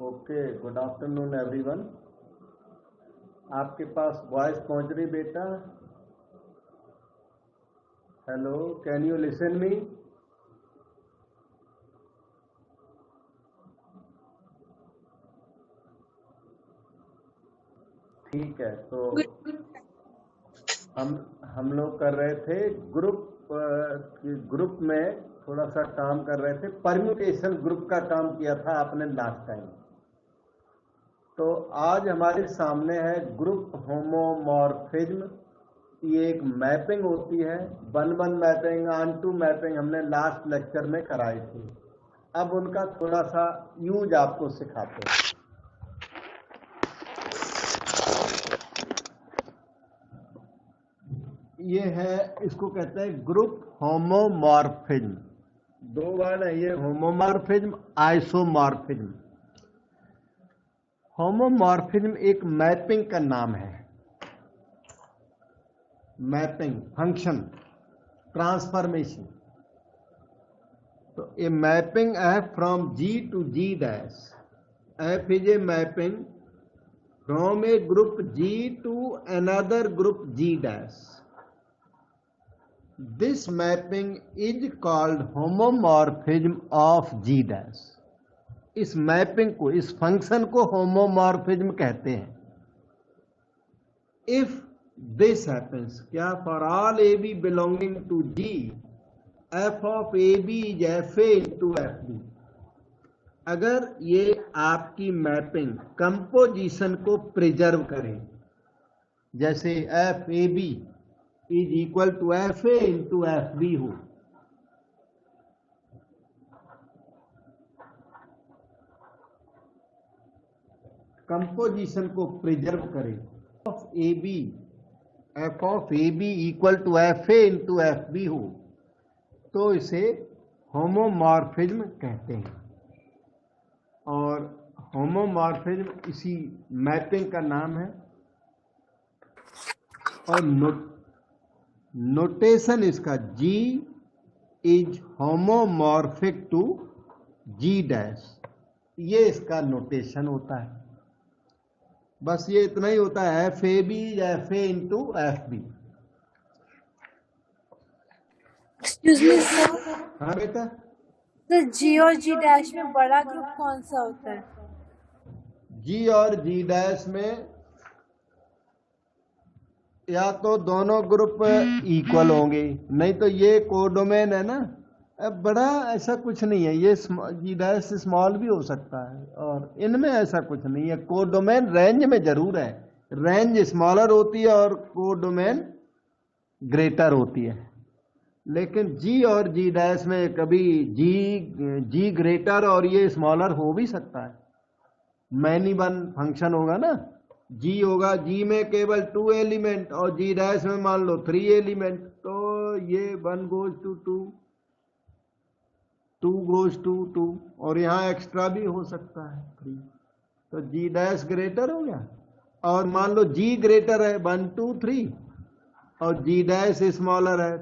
Okay, good afternoon everyone. आपके पास voice पहुंच रही बेटा? Hello, can you listen me? ठीक है, तो हम लोग कर रहे थे ग्रुप में थोड़ा सा काम कर रहे थे। परम्यूटेशन ग्रुप का काम किया था आपने लास्ट टाइम। तो आज हमारे सामने है ग्रुप होमोमॉर्फिज्म। ये एक मैपिंग होती है, 1-1 मैपिंग, ऑन-टू मैपिंग हमने लास्ट लेक्चर में कराई थी। अब उनका थोड़ा सा यूज आपको सिखाते हैं। ये है, इसको कहते हैं ग्रुप होमोमॉर्फिज्म। दो वर्ड है ये, होमोमॉर्फिज्म, आइसोमॉर्फिज्म। होमोमॉर्फिज्म एक मैपिंग का नाम है। Mapping, function, transformation. तो ए मैपिंग है from G to G dash. F is a mapping from a group G to another group G dash. This mapping is called homomorphism of G dash. इस mapping को, इस function को homomorphism कहते हैं। If this happens, क्या for all a b belonging to G, f of AB is FA into FB। अगर ये आपकी मैपिंग कंपोजिशन को प्रिजर्व करें, जैसे FAB is equal to FA into FB हो, कंपोजिशन को प्रिजर्व करें, f of AB equal to FA into FB हो, तो इसे होमोमॉर्फिज्म कहते हैं। और होमोमॉर्फिज्म इसी मैपिंग का नाम है। और नोटेशन इसका G is homomorphic to G dash, ये इसका नोटेशन होता है। बस ये इतना ही होता है, FAB या FA into FB। Excuse me sir, हाँ बेटा। सर G और G डैश में बड़ा ग्रुप कौन सा होता है? G और G डैश में या तो दोनों ग्रुप इक्वल होंगे, नहीं तो ये कोडोमेन है ना। अब बड़ा ऐसा कुछ नहीं है, ये G डैश स्मॉल भी हो सकता है, और इनमें ऐसा कुछ नहीं है। कोडोमेन रेंज में जरूर है, रेंज स्मॉलर होती है और कोडोमेन ग्रेटर होती है। लेकिन G और G डैश में कभी G ग्रेटर और ये स्मॉलर हो भी सकता है। मैनी वन फंक्शन होगा ना, G होगा, G में केवल 2 एलिमेंट और G डैश में मान लो 3 एलिमेंट, तो ये 1 goes to 2, 2 goes to 2, और यहाँ एक्स्ट्रा भी हो सकता है 3, तो G डैश ग्रेटर हो गया। और मान लो G ग्रेटर है 1 2 3 और G डैश स्मॉलर है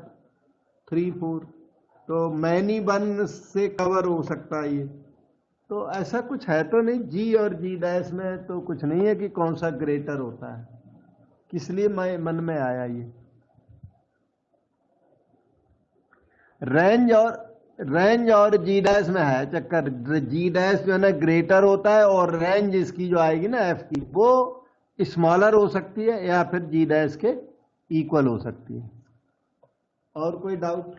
3 4, तो मैनी वन से कवर हो सकता है ये। तो ऐसा कुछ है तो नहीं, G और G डैश में तो कुछ नहीं है कि कौन सा ग्रेटर होता है, किस लिए मन में आया ये। रेंज और G डैश में है चक्कर। G डैश जो है ना ग्रेटर होता है, और रेंज इसकी जो आएगी ना F की, वो स्मॉलर हो सकती है या फिर G डैश के इक्वल हो सकती है। और कोई डाउट?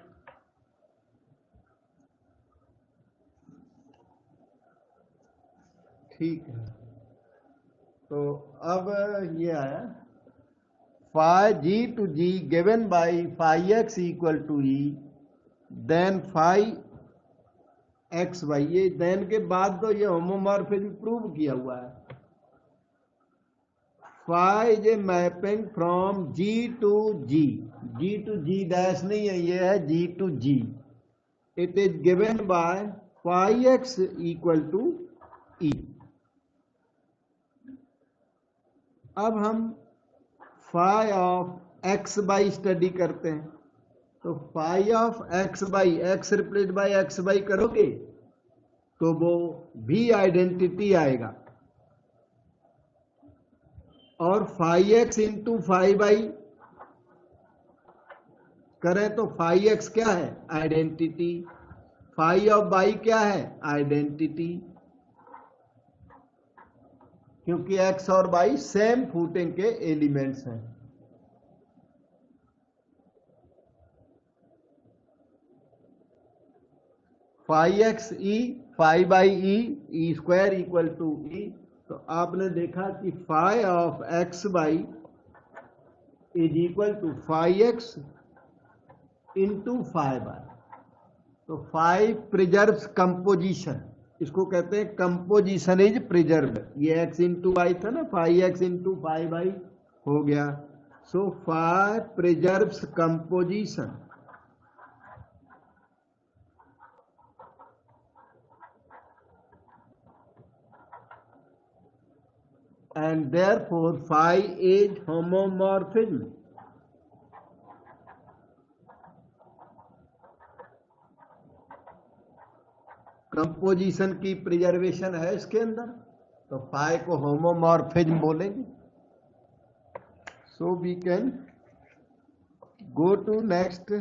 ठीक है, तो अब ये आया phi G to G given by phi x equal to E, then phi x y। ये then के बाद तो ये होमोमॉर्फिज्म प्रूव किया हुआ है। phi is a mapping from G to G, G to G dash नहीं है, ये है G to G। It is given by phi x equal to E। अब हम phi of x by study करते हैं, तो phi of x by x replace by x by करोगे तो वो भी आइडेंटिटी आएगा। और 5x इंटू 5y करें तो 5x क्या है? आइडेंटिटी। 5 ऑफ y क्या है? आइडेंटिटी, क्योंकि x और y सेम फूटिंग के एलिमेंट्स हैं। Five x e 5/e square equal to e. तो आपने देखा कि 5 of x by is equal to 5x into 5y। तो 5 प्रिजर्व्स कंपोजिशन, इसको कहते हैं कंपोजिशन इज प्रिजर्व। ये x इंटू वाई था ना, 5x इंटू 5y हो गया। सो 5 preserves composition and therefore phi is homomorphism। Composition की प्रिजर्वेशन है इसके अंदर, तो फाई को होमोमॉर्फिज्म बोलेंगे। So we can go to next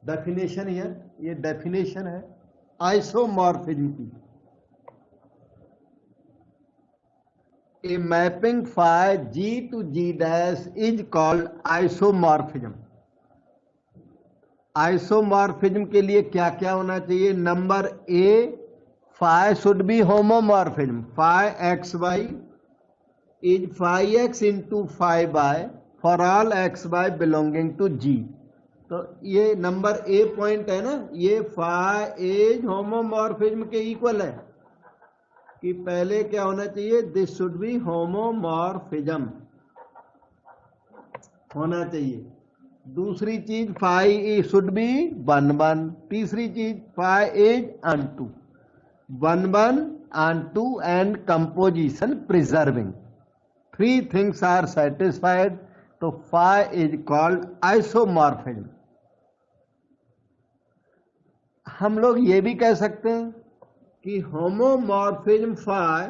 definition. ये डेफिनेशन है आइसोमॉर्फिज्म की। A mapping phi G to G dash is called isomorphism। Isomorphism के लिए क्या क्या होना चाहिए? Number A, phi should be homomorphism। phi xy is phi x into phi y for all xy belonging to G। तो ये number A point है ना, ये phi is homomorphism के इक्वल है कि पहले क्या होना चाहिए? दिस शुड बी होमोमॉर्फिज्म होना चाहिए। दूसरी चीज फाई शुड बी 1/1। तीसरी चीज phi is onto 1/1 onto and composition preserving. 3 things are satisfied, तो फाई इज कॉल्ड आइसोमॉर्फिज्म। हम लोग ये भी कह सकते हैं कि homomorphism phi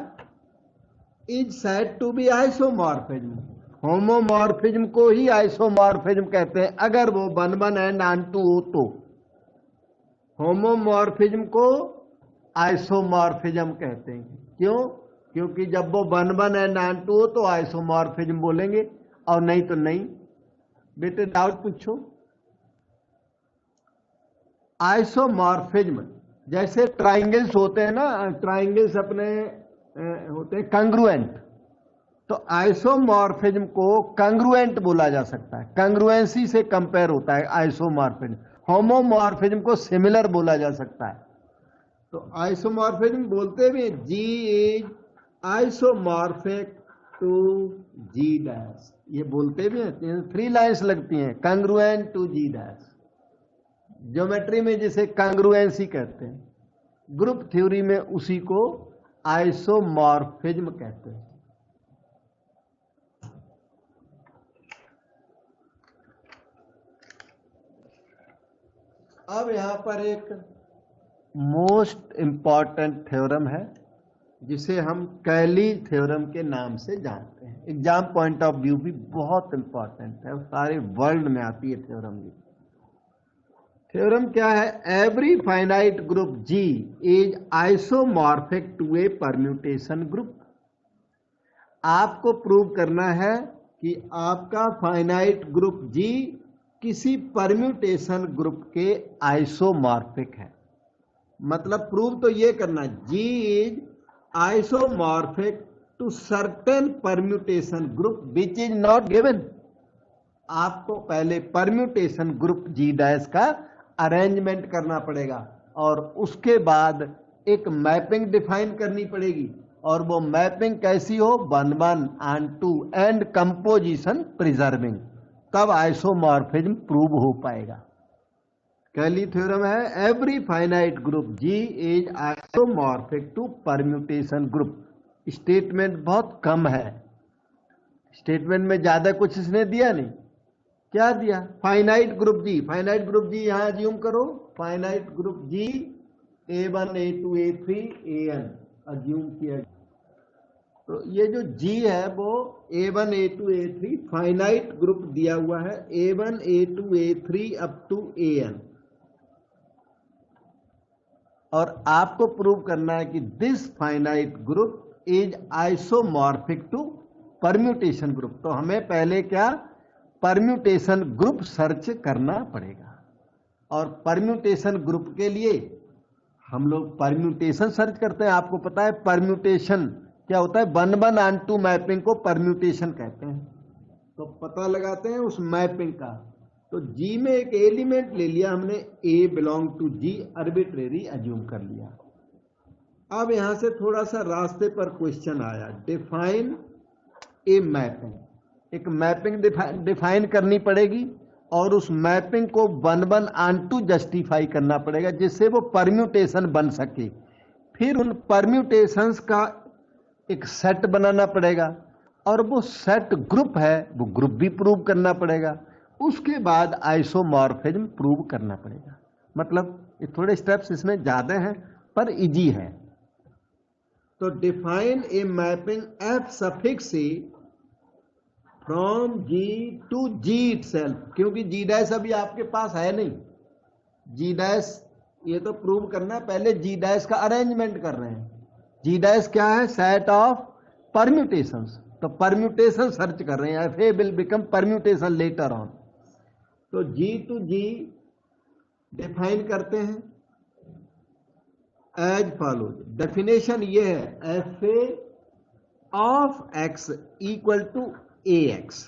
is said to be isomorphism. Homomorphism को ही आइसोमॉर्फिज्म कहते हैं अगर वो 1/1 एंड ऑनटू हो तो। होमोमॉर्फिज्म को आइसोमॉर्फिज्म कहते हैं। क्यों? क्योंकि जब वो 1/1 एंड ऑनटू हो तो आइसोमॉर्फिज्म बोलेंगे, और नहीं तो नहीं। बेटे डाउट पूछो। आइसोमॉर्फिज्म जैसे ट्राइंगल्स होते हैं ना, ट्राइंगल्स अपने होते हैं कंग्रुएंट, तो आइसोमॉर्फिज्म को कंग्रुएंट बोला जा सकता है। कंग्रुएंसी से कंपेयर होता है आइसोमॉर्फिज्म। होमोमॉर्फिज्म को सिमिलर बोला जा सकता है। तो आइसोमॉर्फिज्म बोलते भी G is isomorphic to G dash, ये बोलते भी हैं। 3 लाइन्स लगती हैं, congruent to G dash. Geometry में जिसे कांग्रुएंसी कहते हैं, ग्रुप थ्योरी में उसी को आइसोमॉर्फिज्म कहते हैं। अब यहां पर एक मोस्ट इंपॉर्टेंट थ्योरम है जिसे हम कैली थ्योरम के नाम से जानते हैं। एग्जाम पॉइंट ऑफ व्यू भी बहुत इंपॉर्टेंट है, सारे वर्ल्ड में आती है थ्योरम भी। थ्योरम क्या है? Every finite group G is isomorphic to a permutation group. आपको प्रूव करना है कि आपका फाइनाइट ग्रुप जी किसी परम्यूटेशन ग्रुप के आइसोमॉर्फिक है। मतलब प्रूव तो ये करना, G is isomorphic to certain permutation group which is not given. आपको पहले परम्यूटेशन ग्रुप जी डैश का अरेंजमेंट करना पड़ेगा और उसके बाद एक मैपिंग डिफाइन करनी पड़ेगी। और वो मैपिंग कैसी हो? 1/1 ऑनटू एंड कंपोजिशन प्रिजर्विंग, तब आइसोमॉर्फिज्म प्रूव हो पाएगा। कैली थ्योरम है every finite group G is isomorphic to permutation group. Statement बहुत कम है, स्टेटमेंट में ज्यादा कुछ इसने दिया नहीं। क्या दिया? Finite group G. Finite group G यहां ज्यूम करो, finite group G A1 A2 A3 AN assume किया। तो ये जो G है वो A1 A2 A3 finite group दिया हुआ है, A1 A2 A3 up to AN, और आपको प्रूव करना है कि this finite group is isomorphic to permutation group. तो हमें पहले क्या परम्यूटेशन ग्रुप सर्च करना पड़ेगा, और परम्यूटेशन ग्रुप के लिए हम लोग परम्यूटेशन सर्च करते हैं। आपको पता है परम्यूटेशन क्या होता है, 1-1 ऑन 2 मैपिंग को परम्यूटेशन कहते हैं। तो पता लगाते हैं उस मैपिंग का। तो G में एक एलिमेंट ले लिया हमने, A belong to G, arbitrary assume कर लिया। अब यहां से थोड़ा सा रास्ते पर क्वेश्चन आया, डिफाइन ए मैपिंग। एक मैपिंग डिफाइन करनी पड़ेगी, और उस मैपिंग को 1-1 ऑन 2 जस्टिफाई करना पड़ेगा, जिससे वो परम्यूटेशन बन सके। फिर उन परम्यूटेशंस का एक सेट बनाना पड़ेगा, और वो सेट ग्रुप है, वो ग्रुप भी प्रूव करना पड़ेगा। उसके बाद आइसोमॉर्फिज्म प्रूव करना पड़ेगा। मतलब थोड़े स्टेप्स इसमें ज्यादा हैं पर इजी है। तो define a mapping f suffix c from G to G itself, क्योंकि G डैश अभी आपके पास है नहीं। G डैश ये तो प्रूव करना है, पहले G डैश का अरेंजमेंट कर रहे हैं। G डैश क्या है, सेट ऑफ परम्यूटेशंस। तो परम्यूटेशन सर्च कर रहे हैं, FA will become permutation later on. तो G टू G डिफाइन करते हैं एज फॉलोज। डेफिनेशन ये है, FA of X equal to AX।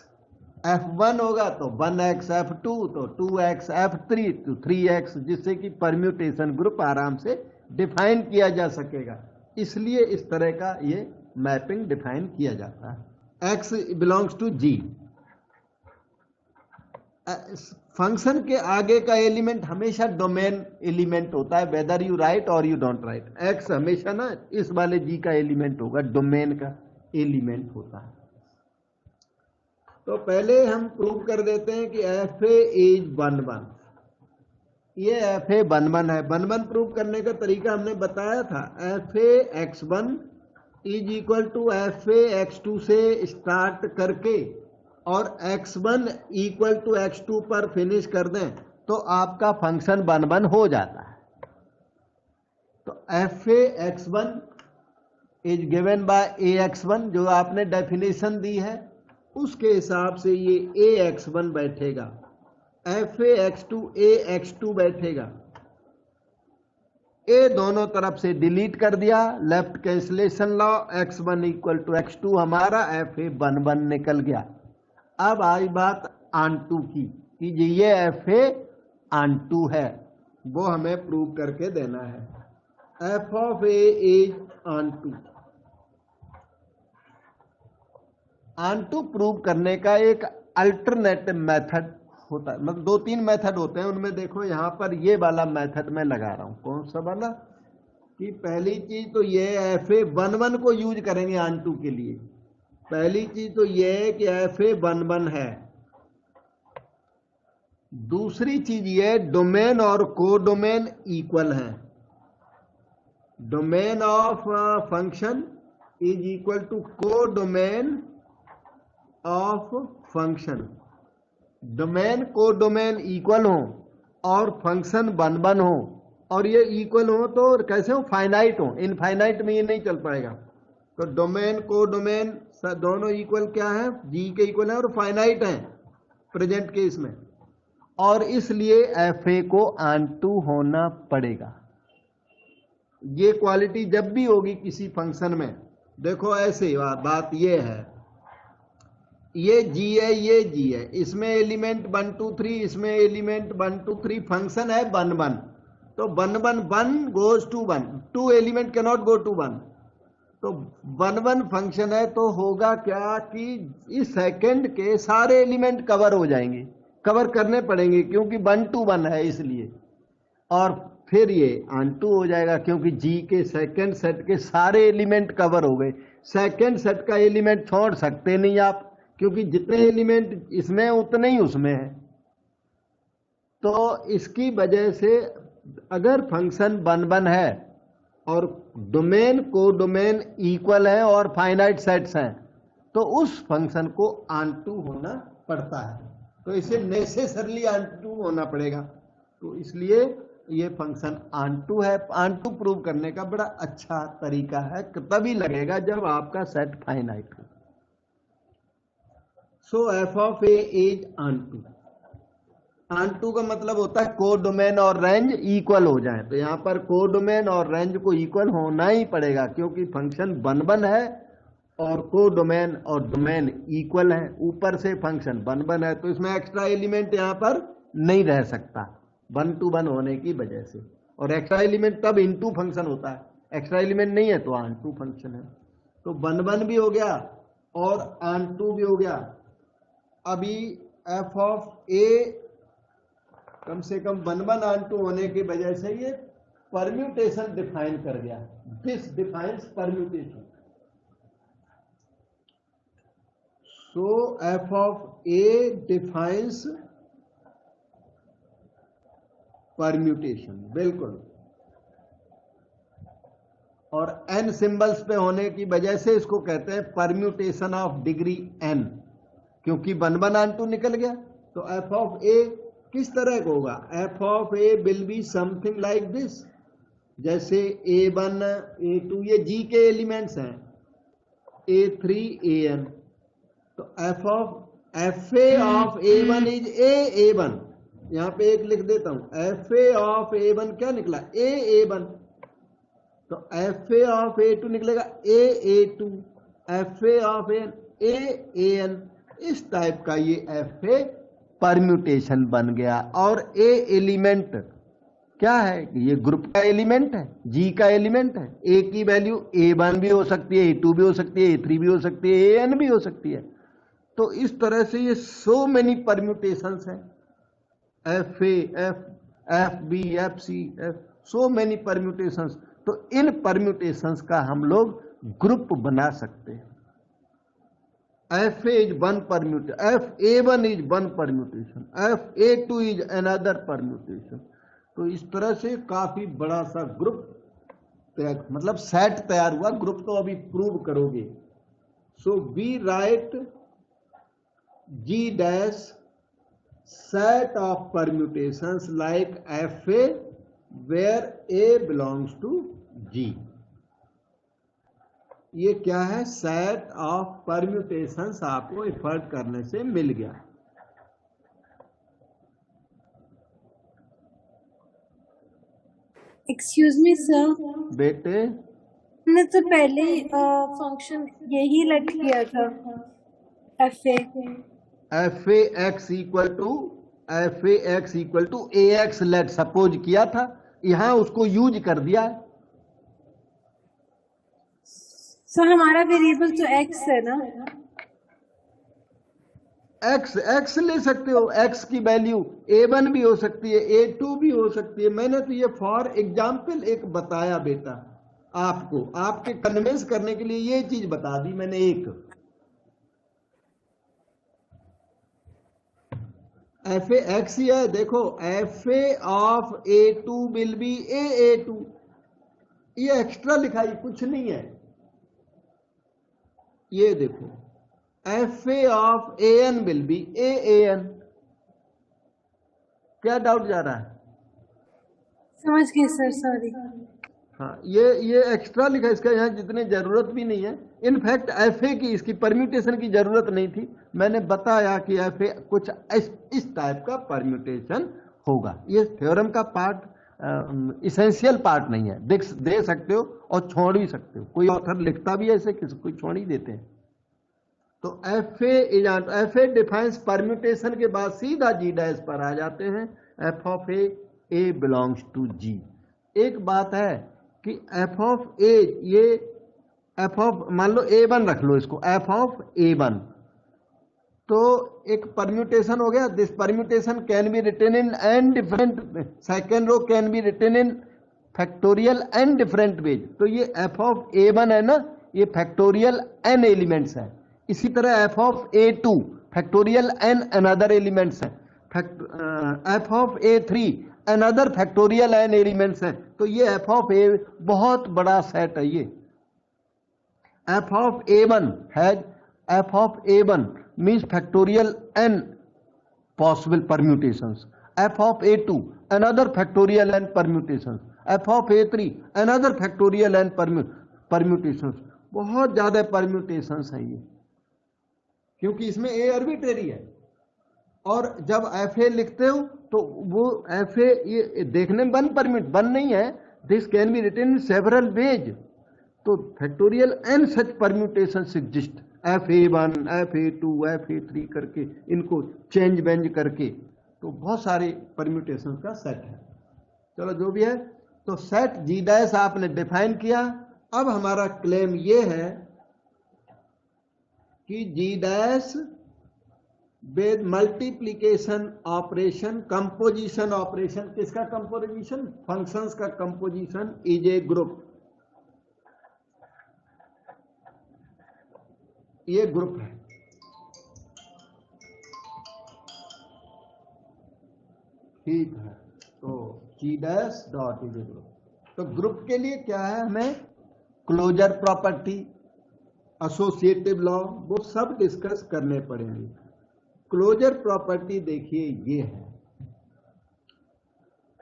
F1 होगा तो 1X, F2 तो 2X, F3 तो 3X, जिससे कि परम्यूटेशन ग्रुप आराम से डिफाइन किया जा सकेगा। इसलिए इस तरह का ये मैपिंग डिफाइन किया जाता है। X belongs to G। Function के आगे का एलिमेंट हमेशा डोमेन एलिमेंट होता है, वेदर यू राइट और यू डोंट राइट। X हमेशा ना इस वाले G का एलिमेंट होगा, डोमेन का एलिमेंट होता है। तो पहले हम प्रूव कर देते हैं कि FA इज 1-1। ये FA 1-1 है। 1-1 प्रूव करने का तरीका हमने बताया था, FA X1 is equal to FA X2 से स्टार्ट करके और X1 इक्वल टू X2 पर फिनिश कर दें तो आपका फंक्शन 1-1 हो जाता है। तो FA X1 is given bye AX1, जो आपने डेफिनेशन दी है उसके हिसाब से ये AX1 बैठेगा, FA X2 AX2 बैठेगा। A दोनों तरफ से डिलीट कर दिया, left cancellation law, X1 equal to X2 हमारा FA 1-1 निकल गया। अब आई बात ऑन2 की कि ये FA ऑन2 है, वो हमें प्रूव करके देना है। F of A is onto. Onto prove करने का एक अल्टरनेटिव मेथड होता है, मतलब 2-3 मेथड होते हैं। उनमें देखो यहाँ पर ये वाला मेथड मैं लगा रहा हूँ। कौन सा वाला? कि पहली चीज तो ये FA 1-1 को यूज करेंगे ऑन2 के लिए। पहली चीज तो ये है कि FA 1-1 है। दूसरी चीज ये डोमेन और कोडोमेन इक्वल हैं। Domain of function is equal to codomain of function. Domain को डोमेन इक्वल हो और फंक्शन 1-1 हो, और ये इक्वल हो तो कैसे हो, फाइनाइट हो। इनफाइनाइट में ये नहीं चल पाएगा। तो डोमेन को डोमेन दोनों इक्वल क्या है, G के इक्वल है और फाइनाइट है प्रेजेंट केस में, और इसलिए FA को ऑन2 होना पड़ेगा। ये क्वालिटी जब भी होगी किसी फंक्शन में, देखो ऐसे बात ये है, ये G है, ये G है, इसमें एलिमेंट 1 2 3, इसमें एलिमेंट 1 2 3, फंक्शन है 1-1। तो 1-1 1 goes to 1, 2 element can not go to 1। तो 1-1 फंक्शन है तो होगा क्या कि इस सेकंड के सारे एलिमेंट कवर हो जाएंगे, कवर करने पड़ेंगे क्योंकि 1-1 है इसलिए, और फिर ये ऑन2 हो जाएगा क्योंकि G के सेकंड सेट के सारे एलिमेंट कवर हो गए। सेकंड सेट का एलिमेंट छोड़ सकते नहीं आप, क्योंकि जितने एलिमेंट इसमें उतने ही उसमें है। तो इसकी वजह से अगर फंक्शन वन वन है और डोमेन को डोमेन इक्वल है और फाइनाइट सेट्स हैं, तो उस फंक्शन को ऑनटू होना पड़ता है। तो इसे नेसेसरली ऑनटू होना पड़ेगा। तो इसलिए ये फंक्शन ऑनटू है। ऑनटू प्रूव करने का बड़ा अच्छा तरीका है, तभी लगेगा जब आपका सेट फाइनाइट हो। So F of A is onto. Onto का मतलब होता है कोडोमेन और रेंज इक्वल हो जाए। तो यहां पर कोडोमेन और रेंज को इक्वल होना ही पड़ेगा, क्योंकि फंक्शन वन वन है और कोडोमेन और डोमेन इक्वल है। ऊपर से फंक्शन वन वन है, तो इसमें एक्स्ट्रा एलिमेंट यहां पर नहीं रह सकता वन टू वन होने की वजह से। और एक्स्ट्रा एलिमेंट तब इनटू फंक्शन होता है, एक्स्ट्रा एलिमेंट नहीं है तो ऑनटू फंक्शन है। तो वन वन भी हो गया और ऑनटू भी हो गया। अभी एफ ऑफ ए कम से कम वन वन ऑनटू होने की वजह से ये परम्यूटेशन डिफाइन कर गया। This defines permutation. So F of A defines permutation, बिल्कुल। और n सिंबल्स पे होने की वजह से इसको कहते हैं परम्यूटेशन ऑफ डिग्री n, क्योंकि वन वन ऑनटू निकल गया। तो एफ ऑफ ए किस तरह का होगा? F of A will be something like this. जैसे a1 a2 ये g के एलिमेंट्स हैं, a3 an। तो f a of a1 is a1। यहां पे एक लिख देता हूं, एफ ए ऑफ a1 क्या निकला? a1। तो एफ ए ऑफ a2 निकलेगा a2, F a of an। इस टाइप का ये एफ ए परम्यूटेशन बन गया। और ए एलिमेंट क्या है? ये ग्रुप का एलिमेंट है, जी का एलिमेंट है। ए की वैल्यू a1 भी हो सकती है, a2 भी हो सकती है, a3 भी हो सकती है, an भी हो सकती है। तो इस तरह से ये सो मेनी परम्यूटेशंस हैं, f a, f b, f c, f, so many permutations. तो इन परम्यूटेशंस का हम लोग ग्रुप बना सकते हैं। F A is one permutation, F A one is one permutation, F A two is another permutation. तो इस तरह से काफी बड़ा सा ग्रुप मतलब सेट तैयार हुआ। ग्रुप तो अभी प्रूव करोगे। So we write G dash set of permutations like fa where a belongs to g। ये क्या है? सेट ऑफ परम्यूटेशंस आपको एफर्ट करने से मिल गया। एक्सक्यूज मी सर, बेटे मैंने तो पहले फंक्शन यही लेट किया था, f a x equal to a x let suppose किया था, यहां उसको यूज कर दिया है। सर हमारा वेरिएबल तो एक्स है ना? एक्स ले सकते हो। एक्स की वैल्यू a1 भी हो सकती है, a2 भी हो सकती है। मैंने तो ये फॉर एग्जाम्पल एक बताया बेटा, आपको आपके कन्विंस करने के लिए ये चीज बता दी मैंने। एक एफ ए एक्स ही है। देखो F a of a2 will be a2। ये एक्स्ट्रा लिखा है, कुछ नहीं है। ये देखो F a of an will be an। क्या डाउट जा रहा है? समझ गए सर, सॉरी। हाँ, ये एक्स्ट्रा लिखा है, इसका यहाँ जितनी जरूरत भी नहीं है। इनफैक्ट एफ ए की इसकी परम्यूटेशन की जरूरत नहीं थी। मैंने बताया कि एफ ए कुछ इस टाइप का परम्यूटेशन होगा। ये थ्योरम का पार्ट इसेंशियल पार्ट नहीं है, दे सकते हो और छोड़ भी सकते हो। कोई ऑथर लिखता भी ऐसे, किसी कोई छोड़ ही देते हैं। तो एफ ए डिफाइंस परम्यूटेशन के बाद सीधा जी डैश पर आ जाते हैं। F of A belongs to G. एक बात है कि एफ ऑफ ए, ये एफ ऑफ मान लो a1 रख लो इसको, एफ ऑफ a1। तो एक परम्यूटेशन हो गया। This permutation can be written in n different, second row can be written in factorial n different ways. तो ये एफ ऑफ a1 है ना, ये फैक्टोरियल n एलिमेंट्स है। इसी तरह F of a2 factorial n another elements है। F of a3 another factorial n elements हैं, तो ये एफ ऑफ ए बहुत बड़ा सेट है। ये f of a one has f of a one means factorial n possible permutations, f of a two another factorial n permutations, f of a three another factorial n permutations. बहुत ज्यादा permutations हैं ये, क्योंकि इसमें ए arbitrary है। और जब F A लिखते हो तो वो एफ ए ये देखने में वन नहीं है, this can be written in several ways. तो factorial n such permutations exist, F A one, F A two, F A three करके इनको चेंज बेंज करके, तो बहुत सारे परम्यूटेशन का सेट है। चलो जो भी है, तो सेट जी डैश आपने डिफाइन किया। अब हमारा क्लेम ये है कि G dash with multiplication operation, composition operation, किसका कंपोजिशन? फंक्शंस का कंपोजिशन इज ए ग्रुप। ये ग्रुप है। ठीक है, तो G dash dot is a group. तो ग्रुप के लिए क्या है, हमें क्लोजर प्रॉपर्टी, एसोसिएटिव लॉ, वो सब डिस्कस करने पड़ेंगे। क्लोजर प्रॉपर्टी देखिए ये है,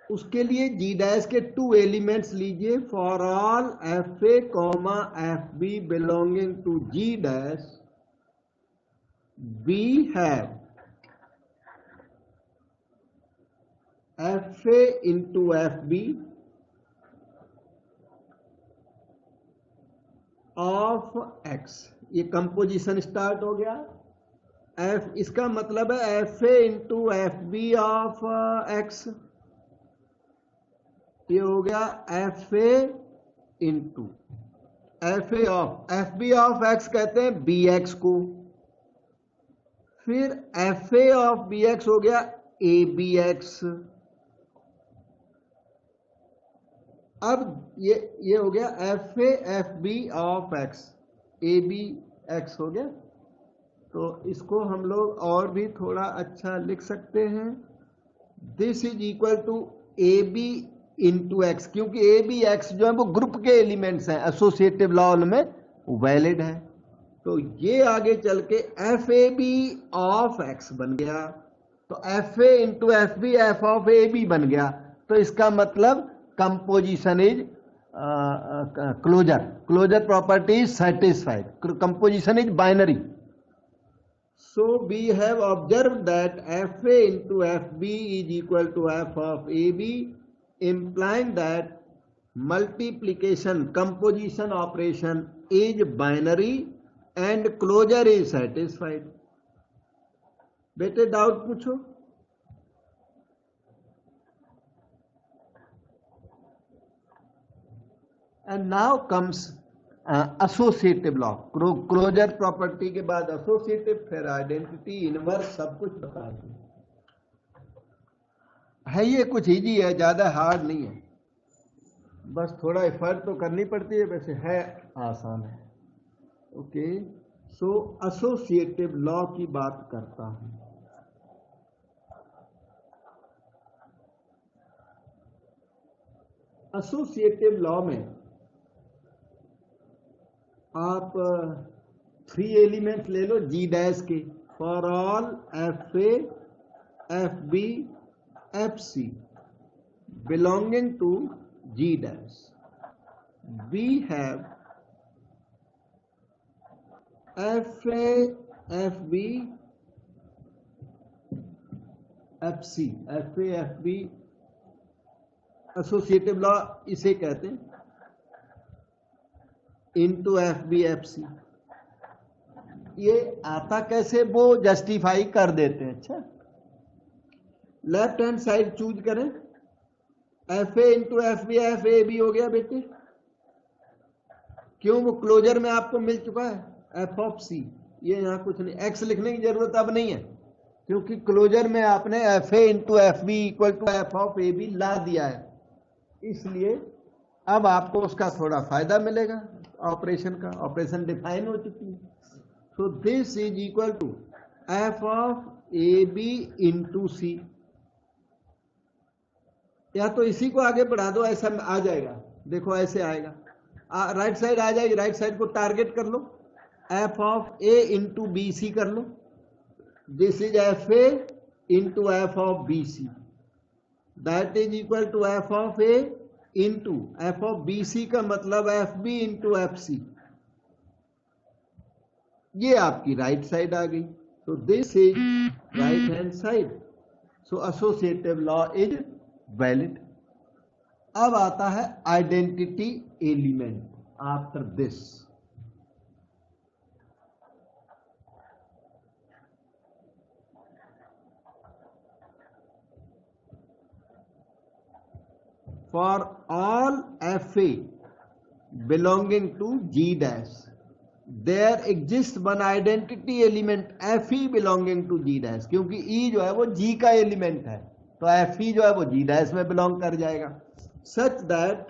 उसके लिए जी डैश के टू एलिमेंट्स लीजिए। For all f a comma f b belonging to G dash we have f A into F b of x. ये कंपोजिशन स्टार्ट हो गया। एफ, इसका मतलब है f A into F b of x. ये हो गया f A into F a of, f b of x कहते हैं बी एक्स को। फिर f a of b x हो गया ए बी एक्स। अब ये हो गया f a f b of x, a b x हो गया। तो इसको हम लोग और भी थोड़ा अच्छा लिख सकते हैं। This is equal to a B into x, क्योंकि ए बी एक्स जो है वो ग्रुप के एलिमेंट्स हैं, एसोसिएटिव लॉ में वैलिड है। तो ये आगे चल के f a b of x बन गया। तो f A into F b f of A b बन गया। तो इसका मतलब composition is closure property is satisfied, composition is binary. So we have observed that FA into FB is equal to F of AB, implying that multiplication composition operation is binary and closure is satisfied. बेटे doubt पूछो। And now comes associative law. Closure property के बाद associative, फिर identity, inverse, सब कुछ बता दें। है ये कुछ इजी है, ज्यादा हार्ड नहीं है, बस थोड़ा एफर्ट तो करनी पड़ती है, वैसे है आसान है। ओके, सो एसोसिएटिव लॉ की बात करता हूं। एसोसिएटिव लॉ में आप 3 एलिमेंट ले लो जी डैश के। For all f a f b f c belonging to G dash we have f a f b f c. F a f b associative law इसे कहते हैं, into F b f सी। ये आता कैसे, वो justify कर देते हैं। अच्छा, लेफ्ट हैंड साइड चूज करें, f A into F b f a b हो गया बेटे। क्यों, वो क्लोजर में आपको मिल चुका है एफ ऑफ सी। ये यहां कुछ नहीं, एक्स लिखने की जरूरत अब नहीं है, क्योंकि क्लोजर में आपने F A into F B equal to F of A B ला दिया है, इसलिए अब आपको उसका थोड़ा फायदा मिलेगा। ऑपरेशन का, ऑपरेशन डिफाइन हो चुकी है। So this is equal to F of A B into C. या तो इसी को आगे बढ़ा दो, ऐसा आ जाएगा, देखो ऐसे आएगा, राइट साइड आ जाएगी, राइट साइड को टारगेट कर लो, F of A into B C कर लो, this is F A into F of B C, that is equal to F of A into F of B C का मतलब F B into F सी, ये आपकी right side आ गई। तो this is right hand side, so associative law is valid. अब आता है identity element after this. For all FA belonging to G dash, there exists one identity element FE belonging to G dash, क्योंकि E जो है वो G का एलिमेंट है, तो FE जो है वो G dash में बिलोंग कर जाएगा, such that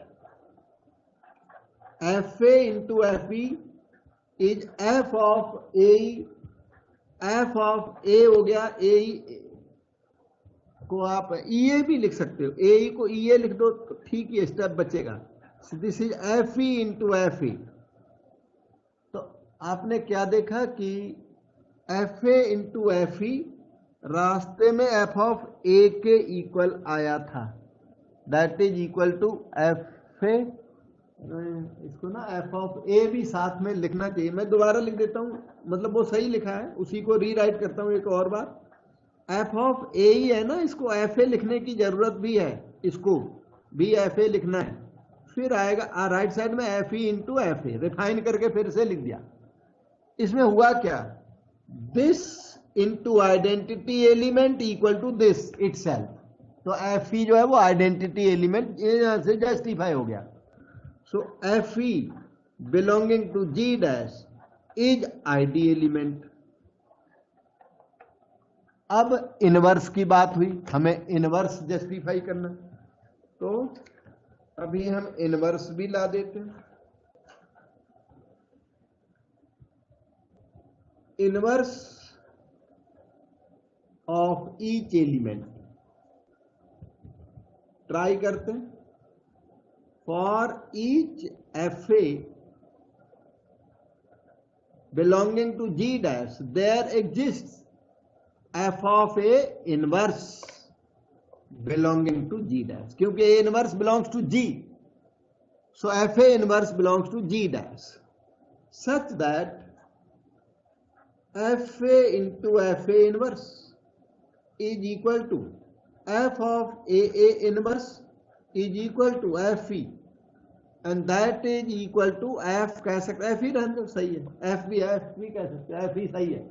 FA into FE is F of AE, F of A हो गया, AE को आप EA भी लिख सकते हो, AE को EA लिख दो तो ठीक ही स्टेप बचेगा। This is FE into FA। तो आपने क्या देखा कि FA इंटू FE रास्ते में F ऑफ A के इक्वल आया था, that is equal to FA, इसको ना F ऑफ A भी साथ में लिखना चाहिए, मैं दोबारा लिख देता हूँ, मतलब वो सही लिखा है, उसी को रीराइट करता हूँ एक और बार। एफ ऑफ ए ही है ना, इसको एफ ए लिखने की जरूरत भी है, इसको भी एफ ए लिखना है, फिर आएगा राइट साइड में f e into F a, refine करके फिर से लिख दिया। इसमें हुआ क्या, this into identity element equal to this itself, तो एफ ई जो है वो आइडेंटिटी एलिमेंट यहां से जस्टिफाई हो गया। So F E belonging to G dash is ID element. अब इनवर्स की बात हुई, हमें इनवर्स जस्टिफाई करना, तो अभी हम इनवर्स भी ला देते हैं। Inverse of each element try करते हैं। For each f a belonging to G dash there exist f of a inverse belonging to G dash, क्योंकि A inverse belongs to G, so FA inverse belongs to G dash, such that FA into FA inverse is equal to F of AA inverse is equal to FE, and that is equal to F कह सकते हैं, FE रहने दो, सही है, F भी कह सकते हैं, FE सही है।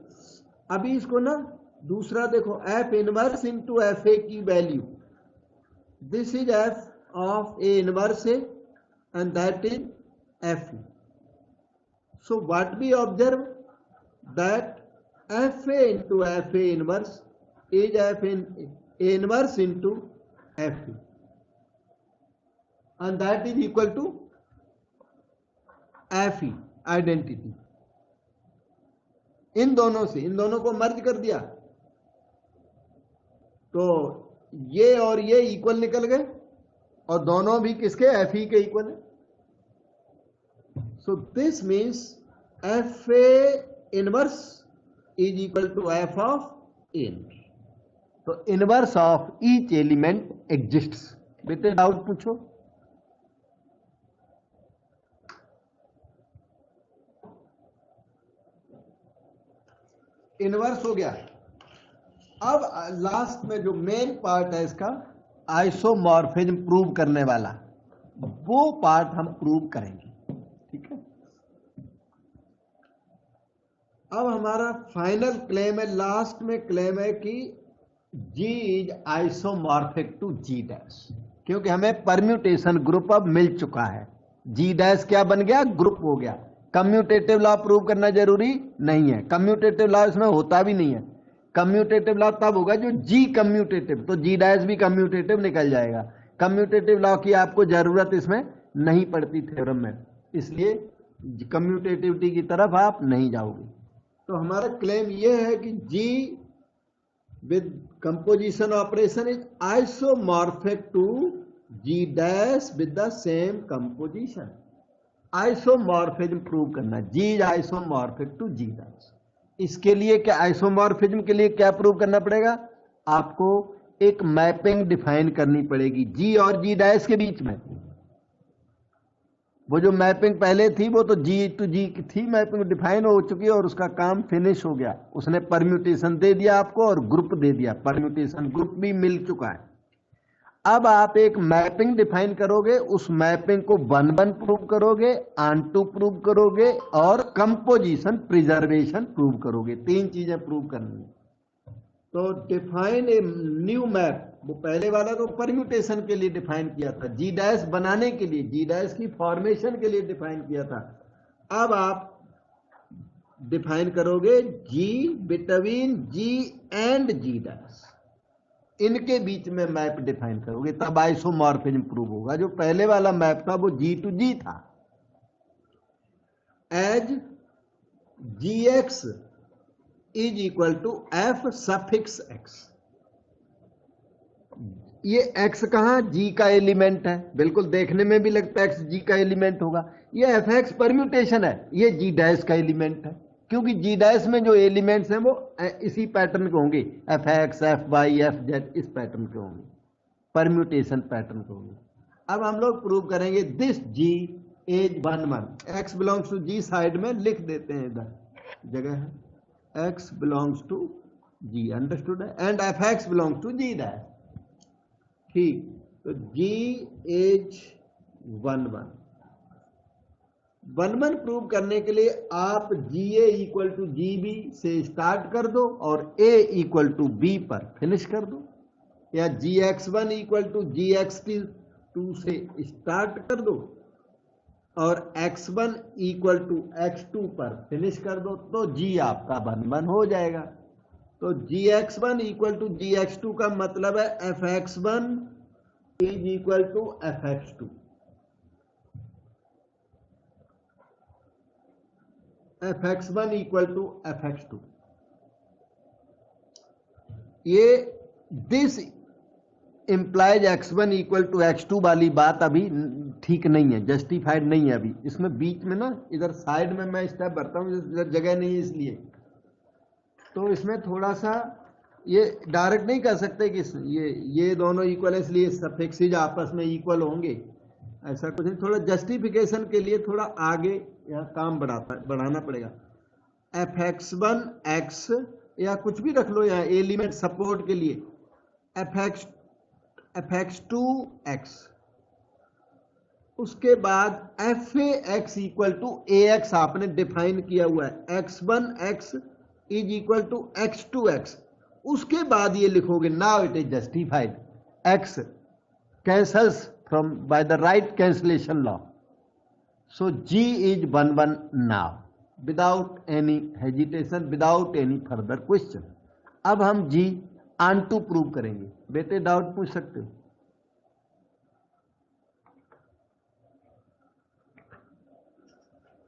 अभी इसको ना दूसरा देखो, F inverse into F A की value, this is F of A inverse A and that is F E. So what we observe that F A into F A inverse is F A inverse into F E and that is equal to F E identity. इन दोनों को मर्ज कर दिया तो ये और ये equal निकल गए, और दोनों भी किसके, एफ ई के इक्वल है। So this means F A inverse is equal to F of N. तो inverse of each element exists. बेटे डाउट पूछो। इनवर्स हो गया। अब लास्ट में जो मेन पार्ट है इसका, आइसोमॉर्फिज्म प्रूव करने वाला, वो पार्ट हम प्रूव करेंगे, ठीक है। अब हमारा फाइनल क्लेम है, लास्ट में क्लेम है कि G is isomorphic to G dash, क्योंकि हमें परम्यूटेशन ग्रुप अब मिल चुका है। G डैश क्या बन गया, ग्रुप हो गया। कम्यूटेटिव लॉ प्रूव करना जरूरी नहीं है, कम्यूटेटिव लॉ इसमें होता भी नहीं है। कम्यूटेटिव लॉ तब होगा जो G कम्यूटेटिव, तो G डैश भी कम्यूटेटिव निकल जाएगा। कम्यूटेटिव लॉ की आपको जरूरत इसमें नहीं पड़ती थ्योरम में, इसलिए कम्यूटेटिविटी की तरफ आप नहीं जाओगे। तो हमारा क्लेम यह है कि G with composition operation is isomorphic to G dash with the same composition. Isomorphism prove करना, G is isomorphic to G dash. इसके लिए क्या, आइसोमॉर्फिज्म के लिए क्या प्रूव करना पड़ेगा, आपको एक मैपिंग डिफाइन करनी पड़ेगी जी और जी डैश के बीच में। वो जो मैपिंग पहले थी वो तो जी टू जी की थी, मैपिंग डिफाइन हो चुकी है और उसका काम फिनिश हो गया। उसने परम्यूटेशन दे दिया आपको और ग्रुप दे दिया, परम्यूटेशन ग्रुप भी मिल चुका है। अब आप एक मैपिंग डिफाइन करोगे, उस मैपिंग को 1-1 प्रूव करोगे, ऑन-टू प्रूव करोगे और कंपोजिशन प्रिजर्वेशन प्रूव करोगे। 3 चीजें प्रूव करनी है। तो डिफाइन ए न्यू मैप, वो पहले वाला तो परम्यूटेशन के लिए डिफाइन किया था, जी डैश बनाने के लिए, जी डैश की फॉर्मेशन के लिए डिफाइन किया था। अब आप डिफाइन करोगे G between G and G dash, इनके बीच में मैप डिफाइन करोगे, तब आइसोमॉर्फिज्म प्रूव होगा। जो पहले वाला मैप था वो जी टू जी था। As ji x is equal to f suffix x. ये x कहां, g का एलिमेंट है, बिल्कुल देखने में भी लगता है x g का एलिमेंट होगा। ये fx परम्यूटेशन है, ये g डैश का एलिमेंट है, क्योंकि g डैश में जो एलिमेंट्स हैं वो इसी पैटर्न के होंगे, fx fy fz इस पैटर्न के होंगे, परम्यूटेशन पैटर्न के होंगे। अब हम लोग प्रूव करेंगे this g is 1-1, x belongs to g side में लिख देते हैं, इधर जगह है, x belongs to g, understood है, and fx belongs to g dash. ठीक, तो G इज 1-1 प्रूव करने के लिए आप GA इक्वल टू GB से स्टार्ट कर दो और A इक्वल टू B पर फिनिश कर दो, या GX1 इक्वल टू GX2 से स्टार्ट कर दो और X1 इक्वल टू X2 पर फिनिश कर दो, तो G आपका 1-1 हो जाएगा। तो gx1 इक्वल टू gx2 का मतलब है fx1 is equal to fx2, fx1 equal to fx2। ये this implies x1 equal to x2 वाली बात अभी ठीक नहीं है, जस्टिफाइड नहीं है अभी। इसमें बीच में ना, इधर साइड में मैं स्टेप भरता हूं, इधर जगह नहीं है इसलिए, तो इसमें थोड़ा सा ये डायरेक्ट नहीं कर सकते कि ये दोनों इक्वल है इसलिए सफिक्सेज आपस में इक्वल होंगे, ऐसा कुछ नहीं। थोड़ा जस्टिफिकेशन के लिए थोड़ा आगे यहाँ काम बढ़ाना पड़ेगा। fx1 x या कुछ भी रख लो यहाँ एलिमेंट सपोर्ट के लिए, fx2 x, उसके बाद f(x) इक्वल टू ax आपने डिफाइन किया हुआ है, x1 x is equal to x2 x, उसके बाद ये लिखोगे now it is justified, x cancels from by the right cancellation law, so g is 1-1 now without any hesitation, without any further question. अब हम g on to prove करेंगे। बेटे doubt पूछ सकते हो?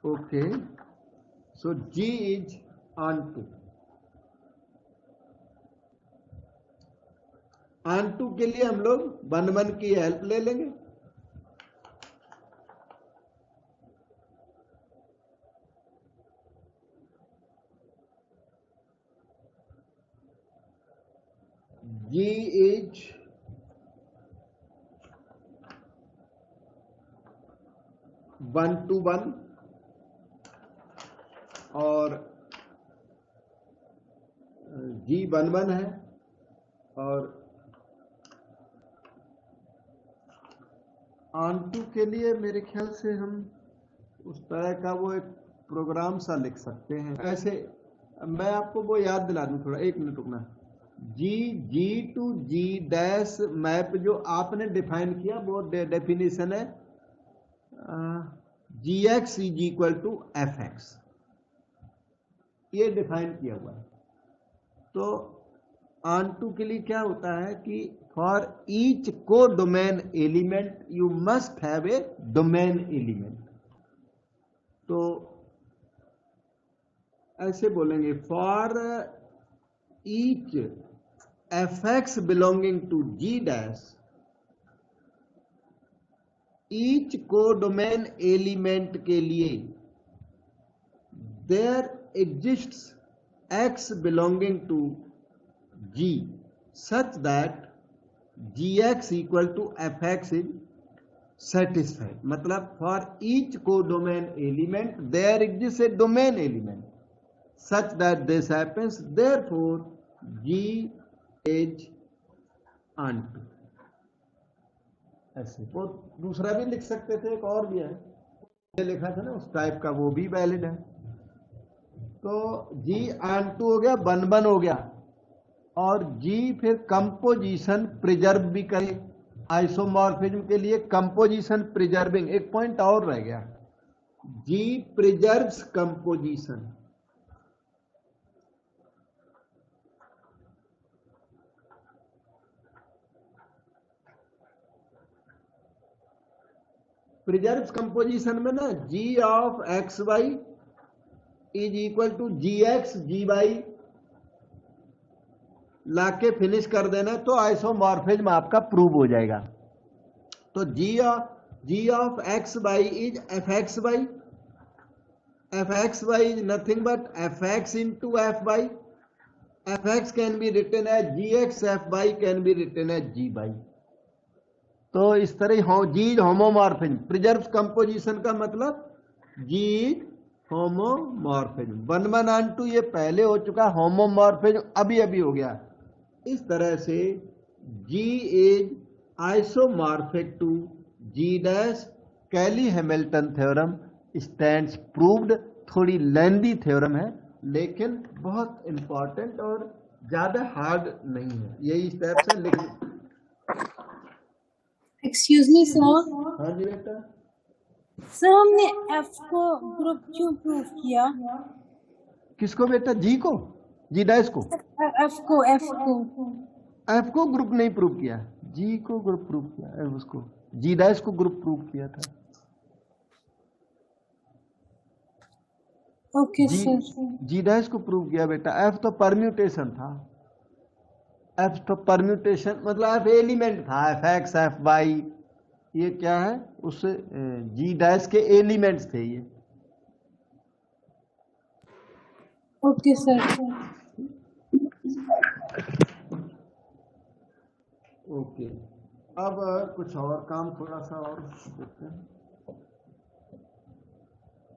Okay, so g is onto के लिए हम लोग 1-1 की हेल्प ले लेंगे। G इज 1-1 और G 1-1 है, और ऑन टू के लिए मेरे ख्याल से हम उस तरह का वो एक प्रोग्राम सा लिख सकते हैं। ऐसे मैं आपको वो याद दिला दूं, थोड़ा 1 मिनट रुकना। G to G dash map जो आपने डिफाइन किया वो डेफिनेशन है gx is equal to fx, ये डिफाइन किया हुआ है। तो ऑन टू के लिए क्या होता है कि फॉर ईच को domain element you must have a domain element. तो ऐसे बोलेंगे for each fx belonging to g dash each codomain element के लिए there exists X belonging to G such that G X equal to F X is satisfied. मतलब for each codomain element there exist a domain element such that this happens, therefore G is onto. ऐसे वो दूसरा भी लिख सकते थे, एक और भी है ये लिखा था ना उस टाइप का, वो भी वैलिड है। तो जी ऑनटू हो गया, बन बन हो गया, और जी फिर कंपोजिशन प्रिजर्व भी करे। आइसोमॉर्फिज्म के लिए कंपोजिशन प्रिजर्विंग, एक पॉइंट और रह गया, G preserves composition. Preserves composition में ना G of X Y is equal to G X G Y लाके फिनिश कर देना, तो आइसोमॉर्फिज्म आपका प्रूव हो जाएगा। तो G of X Y is F X Y, F X Y is nothing but F X into F Y, F X can be written as ji X, F Y can be written as G Y. तो इस तरह G homomorphism, preserve composition का मतलब G homomorphism. One one onto ये पहले हो चुका, homomorphism अभी अभी हो गया। इस तरह से G is isomorphic to G dash, Cayley Hamilton theorem stands proved. थोड़ी लेंदी थ्योरम है लेकिन बहुत इंपॉर्टेंट और ज्यादा हार्ड नहीं है, यही स्टेप्स है लिख। एक्सक्यूज मी सर, हाँ जी बेटा। सर हमने एफ को ग्रुप क्यों प्रूव किया? किसको बेटा? जी को, जी डैश को? एफ को ग्रुप नहीं प्रूव किया, जी को ग्रुप प्रूव किया, उसको जी डैश को ग्रुप प्रूव किया था। Okay sir. जी डैश को प्रूव किया बेटा, एफ तो परम्यूटेशन था, एफ तो परम्यूटेशन मतलब एफ एलिमेंट था, एफ एक्स एफ वाई ये क्या है, उससे जी डैश के एलिमेंट्स थे ये। Okay sir. ओके, अब कुछ और काम थोड़ा सा और देखते हैं।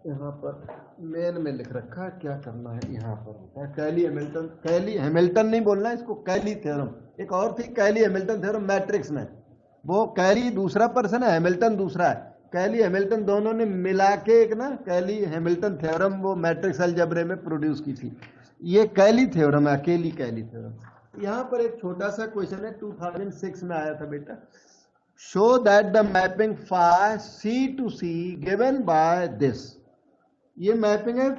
यहाँ पर मेन में लिख रखा है क्या करना है। यहाँ पर होता है कैली हैमिल्टन, कैली हैमिल्टन नहीं बोलना है इसको, कैली थ्योरम। एक और थी कैली हैमिल्टन थ्योरम मैट्रिक्स में, वो कैली दूसरा पर्सन है, हैमिल्टन दूसरा है। कैली हैमिल्टन दोनों ने मिला के एक ना कैली हैमिल्टन थ्योरम वो मैट्रिक्स अलजेब्रे में प्रोड्यूस की थी। ये कैली थ्योरम है, अकेली कैली थ्योरम। यहाँ पर एक छोटा सा क्वेश्चन है, 2006 में आया था बेटा। Show that the mapping phi C to C given by this. ये मैपिंग है,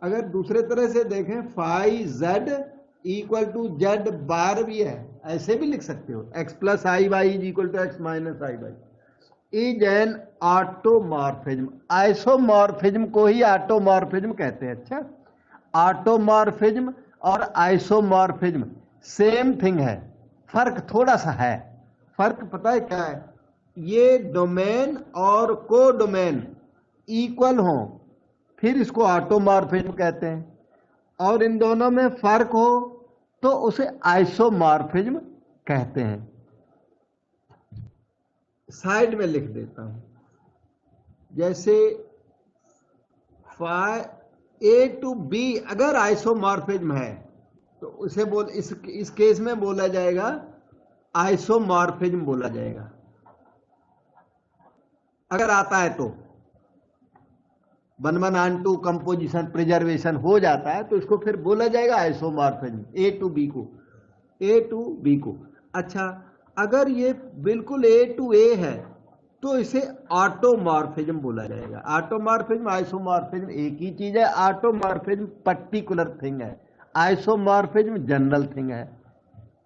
अगर दूसरे तरह से देखें phi Z equal to Z bar भी है, ऐसे भी लिख सकते हो, X plus I Y is equal to X minus I Y is an automorphism. Isomorphism को ही ऑटोमॉर्फिज्म कहते हैं। अच्छा, ऑटोमॉर्फिज्म और आइसोमॉर्फिज्म सेम थिंग है, फर्क थोड़ा सा है। फर्क पता है क्या है? ये डोमेन और को डोमेन इक्वल हो फिर इसको ऑटोमॉर्फिज्म कहते हैं, और इन दोनों में फर्क हो तो उसे आइसोमॉर्फिज्म कहते हैं। साइड में लिख देता हूं, जैसे ए टू बी अगर आइसोमॉर्फिज्म है तो उसे इस केस में बोला जाएगा आइसोमॉर्फिज्म बोला जाएगा, अगर आता है तो। One one onto composition preservation हो जाता है तो इसको फिर बोला जाएगा आइसोमॉर्फिज्म, ए टू बी को। अच्छा, अगर ये बिल्कुल ए टू ए है तो इसे ऑटोमॉर्फिज्म बोला जाएगा। ऑटोमॉर्फिज्म आइसोमॉर्फिज्म एक ही चीज है। ऑटोमॉर्फिज्म पर्टिकुलर थिंग है, आइसोमॉर्फिज्म जनरल थिंग है।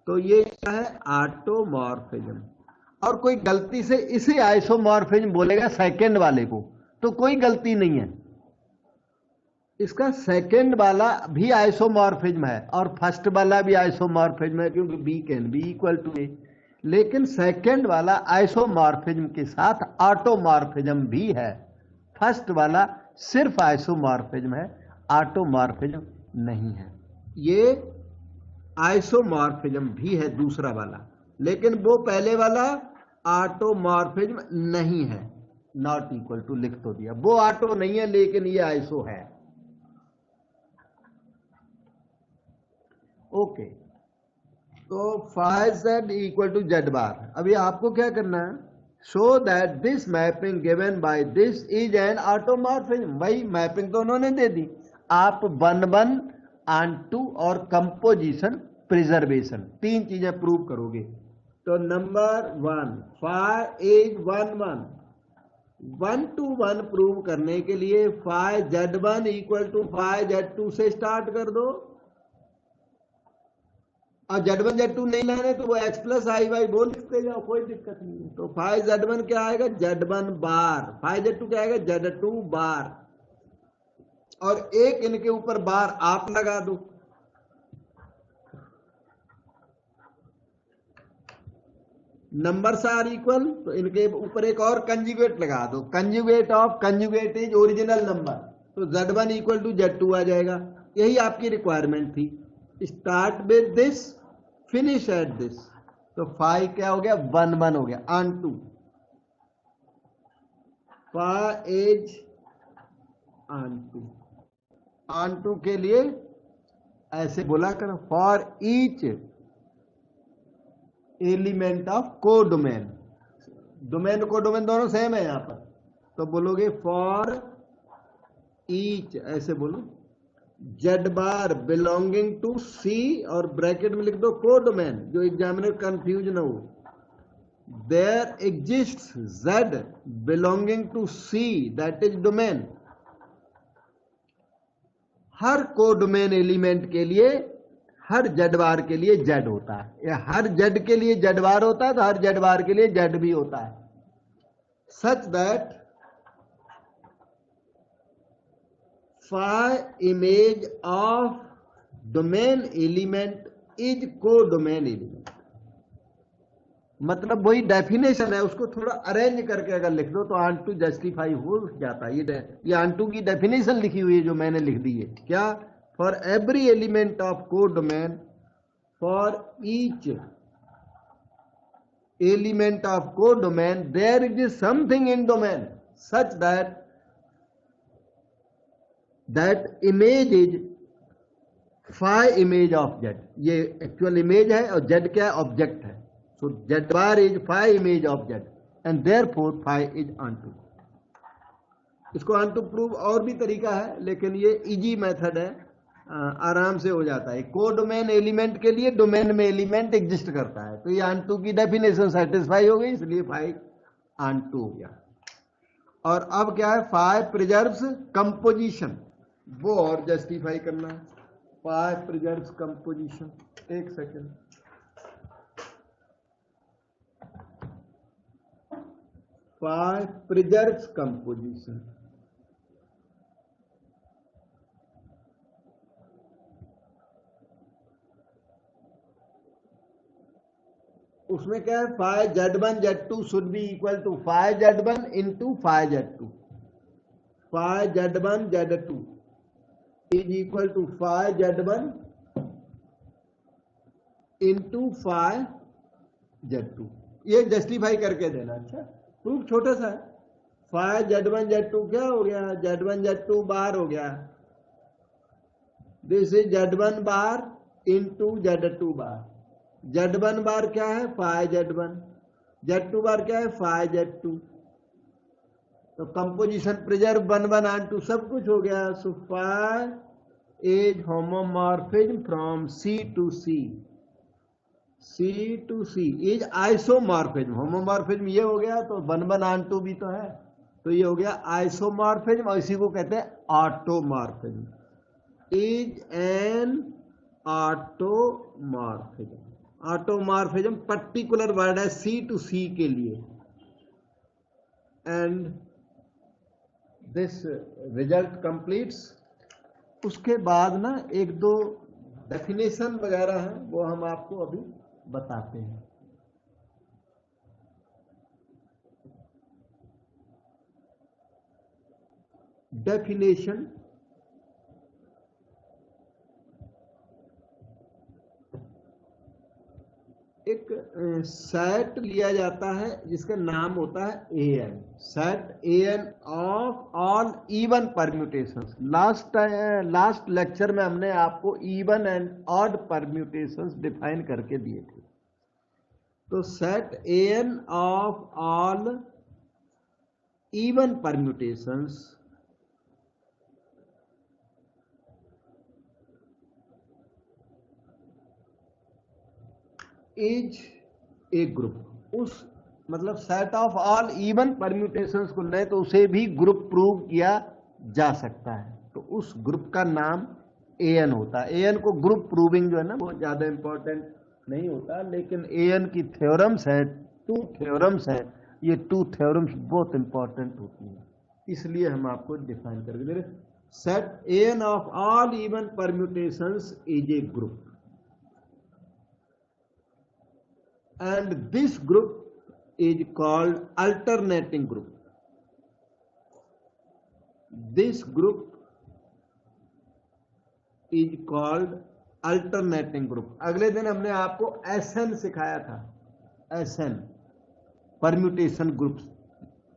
तो ये क्या है? ऑटोमॉर्फिज्म। और कोई गलती से इसे आइसोमॉर्फिज्म बोलेगा सेकंड वाले को तो कोई गलती नहीं है, इसका सेकंड वाला भी आइसोमॉर्फिज्म है और फर्स्ट वाला भी आइसोमॉर्फिज्म है, क्योंकि B can be equal to A. लेकिन सेकंड वाला आइसोमॉर्फिज्म के साथ ऑटोमॉर्फिज्म भी है। फर्स्ट वाला सिर्फ आइसोमॉर्फिज्म है, ऑटोमॉर्फिज्म नहीं है। ये आइसोमॉर्फिज्म भी है दूसरा वाला, लेकिन वो पहले वाला ऑटोमॉर्फिज्म नहीं है। नॉट इक्वल टू लिख तो दिया, वो ऑटो नहीं है लेकिन ये आइसो है। ओके, तो phi Z equal to Z bar. अभी आपको क्या करना है, show that this mapping given by this is an automorphism. भाई मैपिंग तो उन्होंने दे दी, आप 1 1 ऑनटू और कंपोजिशन प्रिजर्वेशन 3 चीजें प्रूव करोगे। तो number 1 phi is 1 1, 1 to 1 prove करने के लिए phi Z1 equal to phi Z2 से स्टार्ट कर दो, और Z1 Z2 नहीं लाने तो वो x प्लस आई वाई वो लिखते जाओ, कोई दिक्कत नहीं है। तो फाइ Z1 क्या आएगा, Z1 बार, फाइ Z2 क्या आएगा, Z2 बार, और एक इनके ऊपर बार आप लगा दो। नंबर्स आर इक्वल, तो इनके ऊपर एक और कंजुगेट लगा दो, conjugate of conjugate is original number, तो Z1 इक्वल टू Z2 आ जाएगा। यही आपकी रिक्वायरमेंट थी। Start with this, finish at this. तो फाइ क्या हो गया, 1 1 हो गया, onto phi is onto के लिए ऐसे बोला कर, for each element of codomain, domain codomain दोनों सेम है यहां पर, तो बोलोगे फॉर ईच, ऐसे बोलो z bar belonging to c, और ब्रैकेट में लिख दो कोडोमेन, जो एग्जामिनर कंफ्यूज ना हो। There exists z belonging to c, that is domain. हर कोडोमेन एलिमेंट के लिए, हर जेड बार के लिए जेड होता है, या हर जेड के लिए जेड बार होता है, तो हर जेड बार के लिए जेड भी होता है। Such that phi image of domain element is codomain element. मतलब वही डेफिनेशन है, उसको थोड़ा अरेंज करके अगर लिख दो तो ऑन टू जस्टिफाई हो जाता है। ये ऑन टू की डेफिनेशन लिखी हुई है जो मैंने लिख दी है। क्या, for every element of codomain, for each element of codomain there is something in domain such that that image is phi image of Z. ये एक्चुअल इमेज है और जेड क्या है, ऑब्जेक्ट है। So Z bar is phi image of Z and therefore phi is onto. इसको onto prove और भी तरीका है, लेकिन ये इजी मेथड है, आराम से हो जाता है। कोडोमेन एलिमेंट के लिए डोमेन में एलिमेंट एग्जिस्ट करता है, तो ये ऑन टू की डेफिनेशन सेटिस्फाई हो गई, इसलिए फाइ ऑन टू हो गया। और अब क्या है, फाइ प्रिजर्व्स कंपोजिशन, वो और जस्टिफाई करना है। फाइ प्रिजर्व्स कंपोजिशन, एक सेकेंड, फाइ प्रिजर्व्स कंपोजिशन। उसमें क्या है, phi Z1 Z2 should be equal to phi Z1 into phi Z2। Phi Z1 Z2 is equal to phi Z1 into phi Z2। ये justify करके देना। अच्छा, proof छोटा सा है। फाइ Z1 Z2 क्या हो गया, Z1 Z2 बार हो गया, this is Z1 bar into Z2 bar. Z1 बार क्या है, फाइ Z1, Z2 बार क्या है, फाइ Z2। तो कंपोजिशन प्रिजर्व 1 1 ऑन टू सब कुछ हो गया। So phi is homomorphism from C to C, C to C is isomorphism. Homomorphism ये हो गया, तो 1 1 ऑन टू भी तो है, तो ये हो गया आइसोमॉर्फिज्म, और इसी को कहते हैं automorphism. Is an automorphism. Automorphism particular word है C टू C के लिए। And this result completes. उसके बाद ना एक दो डेफिनेशन वगैरह हैं, वो हम आपको अभी बताते हैं। डेफिनेशन, एक सेट लिया जाता है जिसका नाम होता है N, set N of all even permutations. Last lecture में हमने आपको even and odd permutations define करके दिए थे। तो set N of all even permutations is a group. उस मतलब set of all even permutations को ले तो उसे भी ग्रुप प्रूव किया जा सकता है, तो उस ग्रुप का नाम एन होता है। एन को ग्रुप प्रूविंग जो है ना वो ज्यादा इंपॉर्टेंट नहीं होता, लेकिन एन की थ्योरम्स है, 2 थ्योरम्स है, ये 2 थ्योरम्स बहुत इंपॉर्टेंट होती है, इसलिए हम आपको डिफाइन करके दे रहे। Set N of all even permutations is a group and this group is called alternating group. This group is called alternating group. अगले दिन हमने आपको SN सिखाया था, SN परम्यूटेशन ग्रुप्स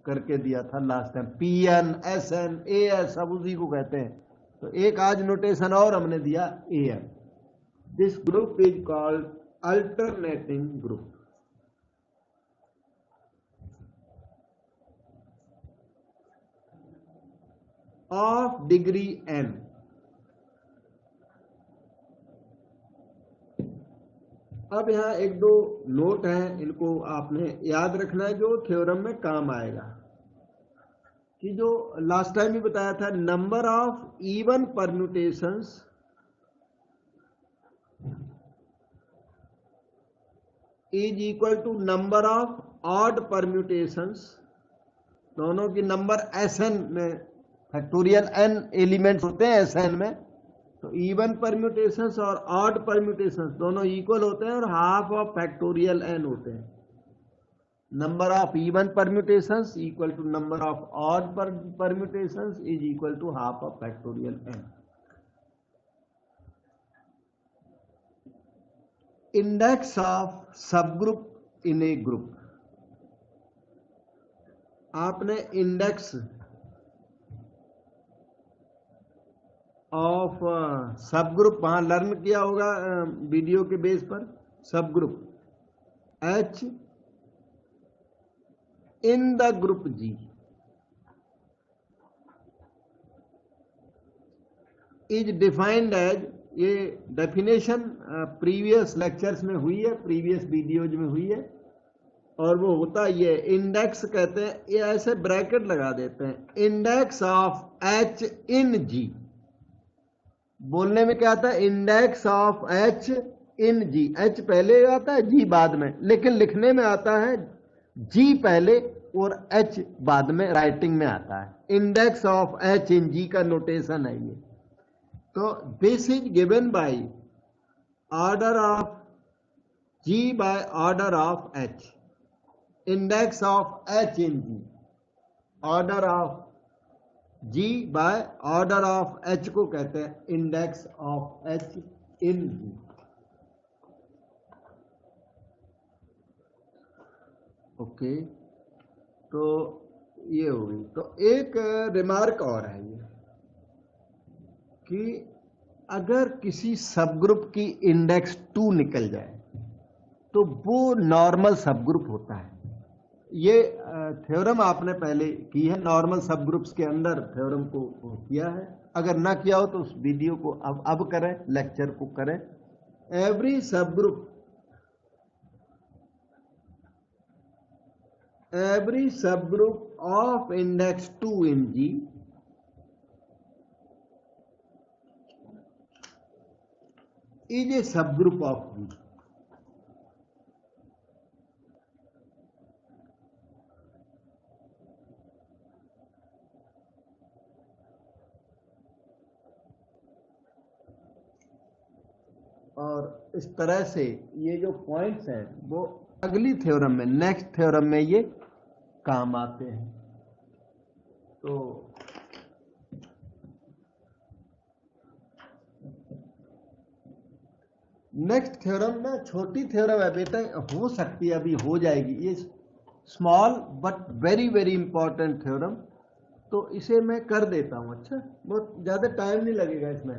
करके दिया था last time, PN, SN, AS सब उसी को कहते हैं। तो एक आज नोटेशन और हमने दिया AN। This group is called alternating group of degree n। अब यहां एक दो नोट हैं, इनको आपने याद रखना है जो थ्योरम में काम आएगा, कि जो लास्ट टाइम भी बताया था, number of even permutations is equal to number of odd permutations. दोनों की नंबर Sn में फैक्टोरियल n एलिमेंट्स होते हैं Sn में, तो इवन परम्यूटेशंस और ऑड परम्यूटेशंस दोनों इक्वल होते हैं और हाफ ऑफ फैक्टोरियल n होते हैं। Number of even permutations equal to number of odd permutations is equal to half of factorial n। Index of subgroup in a group. आपने index of subgroup वहां learn किया होगा video के base पर। Subgroup H in the group G is defined as, ये definition previous lectures में हुई है, प्रीवियस वीडियोज में हुई है, और वो होता ये इंडेक्स कहते हैं, ये ऐसे ब्रैकेट लगा देते हैं, index of H in G। बोलने में क्या आता है, index of H in G। H पहले आता है, G बाद में, लेकिन लिखने में आता है G पहले और H बाद में, राइटिंग में आता है। Index of H in G का नोटेशन है ये। तो this is given by order of G by order of H। Index of H in G, order of G by order of H को कहते हैं index of H in G। Okay, तो ये हो गई। तो एक रिमार्क और है ये, कि अगर किसी सबग्रुप की इंडेक्स 2 निकल जाए तो वो नॉर्मल सबग्रुप होता है। ये थ्योरम आपने पहले की है, नॉर्मल सबग्रुप्स के अंदर थ्योरम को किया है। अगर ना किया हो तो उस वीडियो को अब करें, लेक्चर को करें। Every subgroup of index 2 in G is a subgroup of G। और इस तरह से ये जो पॉइंट्स हैं वो अगली थ्योरम में, नेक्स्ट थ्योरम में ये काम आते हैं। तो नेक्स्ट थ्योरम ना छोटी थ्योरम है बेटा, हो सकती है अभी हो जाएगी, ये small but very very important theorem, तो इसे मैं कर देता हूँ। अच्छा, बहुत ज़्यादा टाइम नहीं लगेगा इसमें,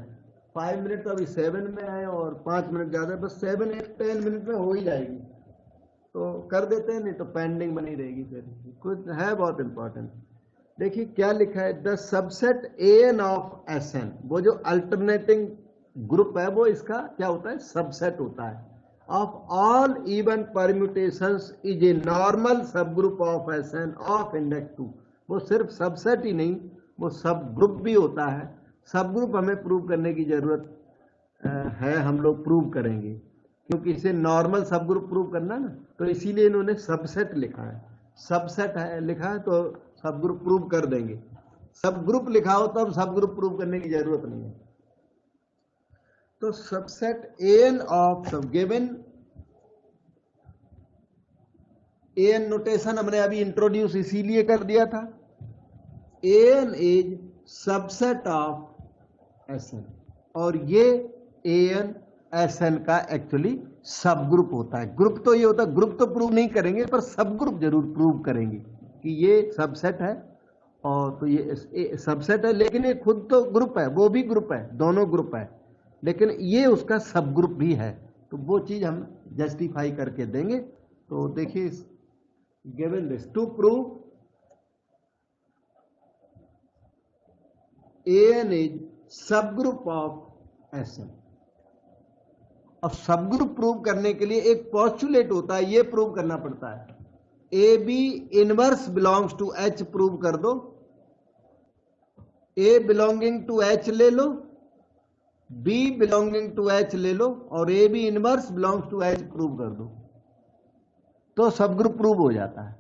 5 मिनट तो अभी 7 में आए और 5 मिनट ज़्यादा, बस 7-10 मिनट में हो ही जाएगी, तो कर देते हैं, नहीं तो पेंडिंग बनी रहेगी फिर, कुछ है बहुत इंपॉर्टेंट। देखिए क्या लिखा है, the subset N of S N, वो जो अल्टरनेटिंग ग्रुप है वो इसका क्या होता है, सबसेट होता है, of all even permutations is a normal sub group of S N of index 2। वो सिर्फ सबसेट ही नहीं, वो सब ग्रुप भी होता है। सब ग्रुप हमें प्रूव करने की जरूरत है, हम लोग प्रूव करेंगे, क्योंकि इसे नॉर्मल सब ग्रुप प्रूव करना ना, तो इसीलिए इन्होंने सबसेट लिखा है। सबसेट है लिखा है तो सब ग्रुप प्रूव कर देंगे, सब ग्रुप लिखा हो तब सब ग्रुप प्रूव करने की जरूरत नहीं है। तो सबसेट एन ऑफ सब गिवन, एन नोटेशन हमने अभी इंट्रोड्यूस इसीलिए कर दिया था, N is subset of S N, और ये एन एस एन का एक्चुअली सब ग्रुप होता है। ग्रुप तो ये होता है, ग्रुप तो प्रूव नहीं करेंगे पर सब ग्रुप जरूर प्रूव करेंगे कि ये सबसेट है, और तो ये सबसेट है, लेकिन ये खुद तो ग्रुप है, वो भी ग्रुप है, दोनों ग्रुप है, लेकिन ये उसका सब ग्रुप भी है, तो वो चीज हम जस्टिफाई करके देंगे। तो देखिए, given this to prove N is सब ग्रुप ऑफ एस एन, और सब ग्रुप प्रूव करने के लिए एक पोस्टुलेट होता है, ये प्रूव करना पड़ता है, A B inverse belongs to H prove कर दो, ए बिलोंगिंग टू एच ले लो, बी बिलोंगिंग टू एच ले लो, और A B inverse belongs to H prove कर दो, तो सब ग्रुप प्रूव हो जाता है।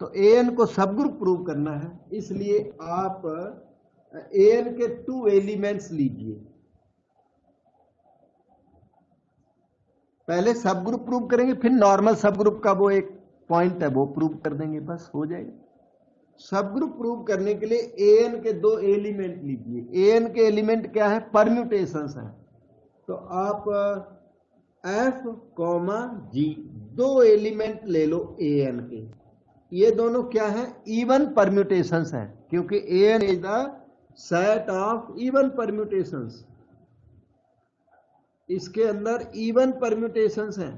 तो ए एन को सब ग्रुप प्रूव करना है, इसलिए आप ए एन के 2 एलिमेंट्स लीजिए, पहले सब ग्रुप प्रूव करेंगे, फिर नॉर्मल सब ग्रुप का वो एक पॉइंट है वो प्रूव कर देंगे, बस हो जाएगा। सब ग्रुप प्रूव करने के लिए ए एन के 2 एलिमेंट लीजिए। ए एन के एलिमेंट क्या है, परम्यूटेशंस है, तो आप एफ कॉमा जी 2 एलिमेंट ले लो ए एन के, ये दोनों क्या है, इवन परम्यूटेशंस हैं, क्योंकि A N is the set of even permutations, इसके अंदर इवन परम्यूटेशंस हैं।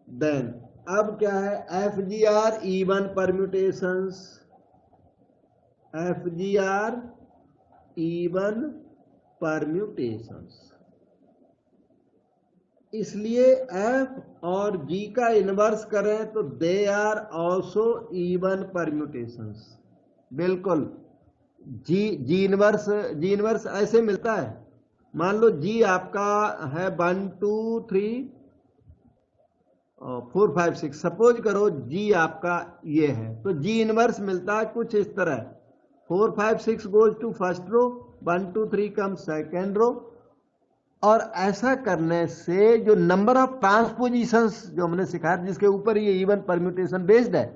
देन अब क्या है, F G are even permutations, F G are even permutations, इसलिए एफ और जी का इनवर्स करें तो they are also even permutations. बिल्कुल, जी इनवर्स ऐसे मिलता है, मान लो जी आपका है 1 2 3 4 5 6, सपोज करो जी आपका ये है, तो जी इनवर्स मिलता है कुछ इस तरह, 4 5 6 goes to first row, 1 2 3 come second row, और ऐसा करने से जो नंबर ऑफ ट्रांसपोजिशंस जो हमने सिखाया, जिसके ऊपर ये इवन परम्यूटेशन बेस्ड है,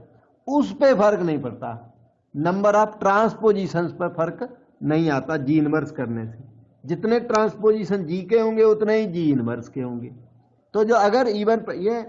उस पे फर्क नहीं पड़ता, नंबर ऑफ ट्रांसपोजिशंस पर फर्क नहीं आता जी इनवर्स करने से, जितने ट्रांसपोजिशन जी के होंगे उतने ही जी इनवर्स के होंगे। तो जो अगर इवन ये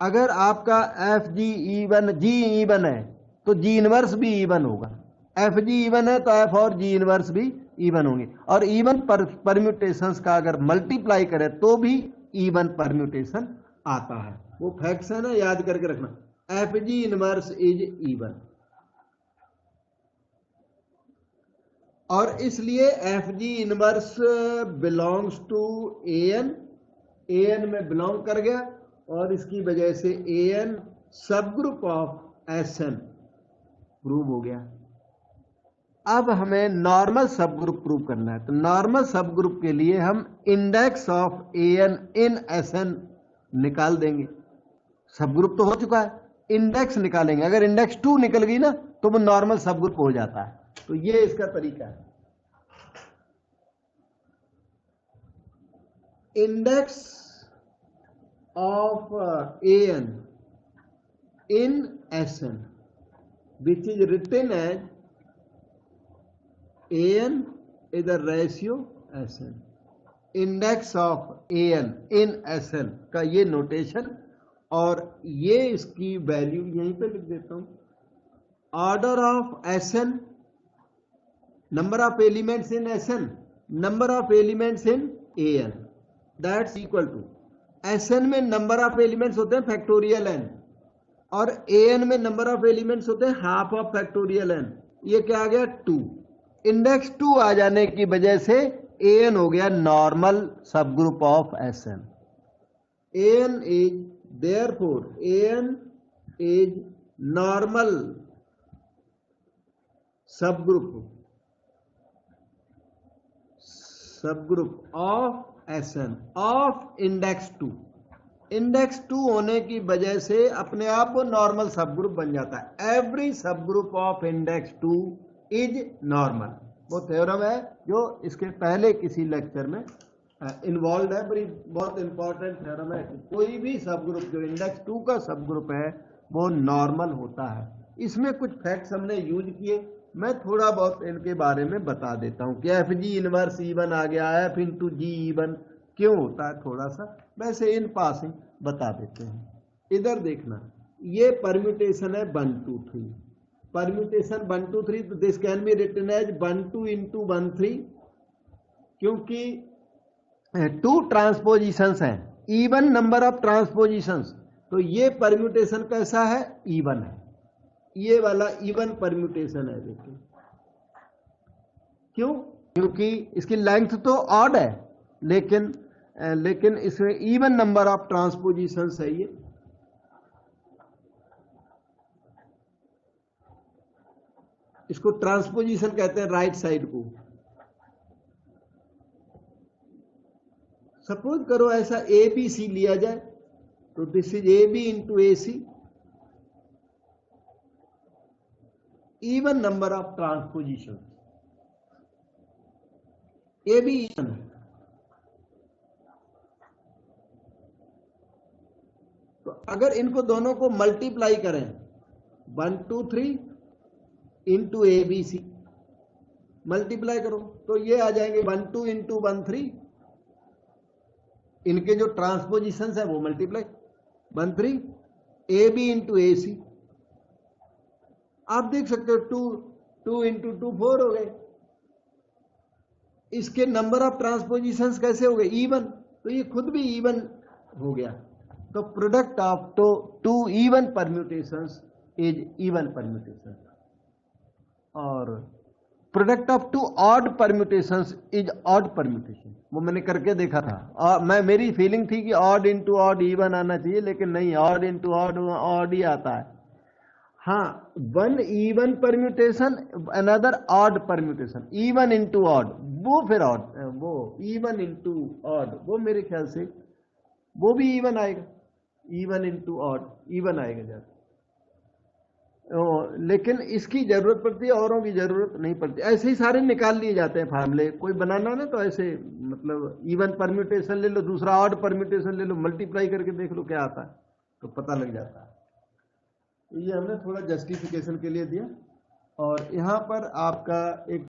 अगर आपका एफ जी इवन जी इवन है तो जी इनवर्स भी इवन होगा, एफ जी इवन है तो एफ और जी इनवर्स भी इवन होंगे, और इवन परम्यूटेशंस का अगर मल्टीप्लाई करें तो भी इवन परम्यूटेशन आता है। वो फैक्ट्स है ना, याद करके रखना, F G inverse is even, और इसलिए F G inverse belongs to A N में बिलोंग कर गया, और इसकी वजह से ए एन सब group of S N prove हो गया। अब हमें नॉर्मल सब ग्रुप प्रूव करना है, तो नॉर्मल सब ग्रुप के लिए हम index of A N in S N निकाल देंगे। सब ग्रुप तो हो चुका है, इंडेक्स निकालेंगे, अगर इंडेक्स 2 निकल गई ना तो वो नॉर्मल सब ग्रुप हो जाता है। तो ये इसका तरीका है, index of A N in S N which is written as A N इधर ratio SN, index of AN in SL का ये नोटेशन, और ये इसकी वैल्यू यहीं पे लिख देता हूं, order of SN, number of elements in SN, number of elements in AN, that's equal to SN में नंबर ऑफ एलिमेंट्स होते हैं फैक्टोरियल n, और AN में नंबर ऑफ एलिमेंट्स होते हैं हाफ ऑफ फैक्टोरियल n। ये क्या आ गया 2, इंडेक्स 2 आ जाने की वजह से AN हो गया normal sub group of SN। AN is therefore AN इज normal sub group of SN of index 2। Index 2 होने की वजह से अपने आप वो नॉर्मल सब ग्रुप बन जाता है। एवरी सब group of index 2 is normal. वो थ्योरम है जो इसके पहले किसी लेक्चर में इन्वॉल्व है, बड़ी बहुत इंपॉर्टेंट थ्योरम है। कोई भी सब ग्रुप जो इंडेक्स 2 का सब ग्रुप है वो नॉर्मल होता है। इसमें कुछ फैक्ट्स हमने यूज किए, मैं थोड़ा बहुत इनके बारे में बता देता हूँ कि FG इनवर्स E1 आ गया, F इंटू G E1 क्यों होता है, थोड़ा सा वैसे इन पासिंग बता देते हैं। इधर देखना, ये परम्यूटेशन है 1 2 3, परम्यूटेशन 1 2 3, तो this can be written as 1 2 into 1 3, क्योंकि 2 ट्रांसपोजिशंस हैं, E1 नंबर ऑफ ट्रांसपोजिशंस, तो ये परम्यूटेशन कैसा है, E1 है। ये वाला E1 परम्यूटेशन है। देखिए क्यों, क्योंकि इसकी लेंथ तो ऑड है, लेकिन इसमें इवन नंबर ऑफ ट्रांसपोजिशंस है। ये इसको ट्रांसपोजिशन कहते हैं राइट साइड को। सपोज करो ऐसा ABC लिया जाए, तो this is AB into AC, even number of transposition, AB even है। तो अगर इनको दोनों को मल्टीप्लाई करें 1 2 3 इंटू ABC, मल्टीप्लाई करो तो ये आ जाएंगे 1 2 इंटू 1 3, इनके जो ट्रांसपोजिशन है वो मल्टीप्लाई 1 3 AB इंटू AC। आप देख सकते हो 2 इंटू 2 4 हो गए। इसके नंबर ऑफ ट्रांसपोजिशंस कैसे हो गए, E1, तो ये खुद भी E1 हो गया। तो product of two even permutations is even permutation, और product of 2 odd permutations is odd permutation. वो मैंने करके देखा था, और मेरी फीलिंग थी कि ऑड इंटू ऑड इवन आना चाहिए, लेकिन नहीं, ऑड इंटू ऑड ही आता है। हाँ, 1 even permutation, another odd permutation, even into odd, वो फिर ऑड, वो इवन इंटू ऑड, वो मेरे ख्याल से वो भी इवन आएगा, इवन इंटू ऑड इवन आएगा ज्यादा। लेकिन इसकी जरूरत पड़ती है, औरों की जरूरत नहीं पड़ती। ऐसे ही सारे निकाल लिए जाते हैं फार्मूले, कोई बनाना ना तो ऐसे, मतलब इवन परम्यूटेशन ले लो, दूसरा ऑड परम्यूटेशन ले लो, मल्टीप्लाई करके देख लो क्या आता है, तो पता लग जाता है। ये हमने थोड़ा जस्टिफिकेशन के लिए दिया। और यहाँ पर आपका एक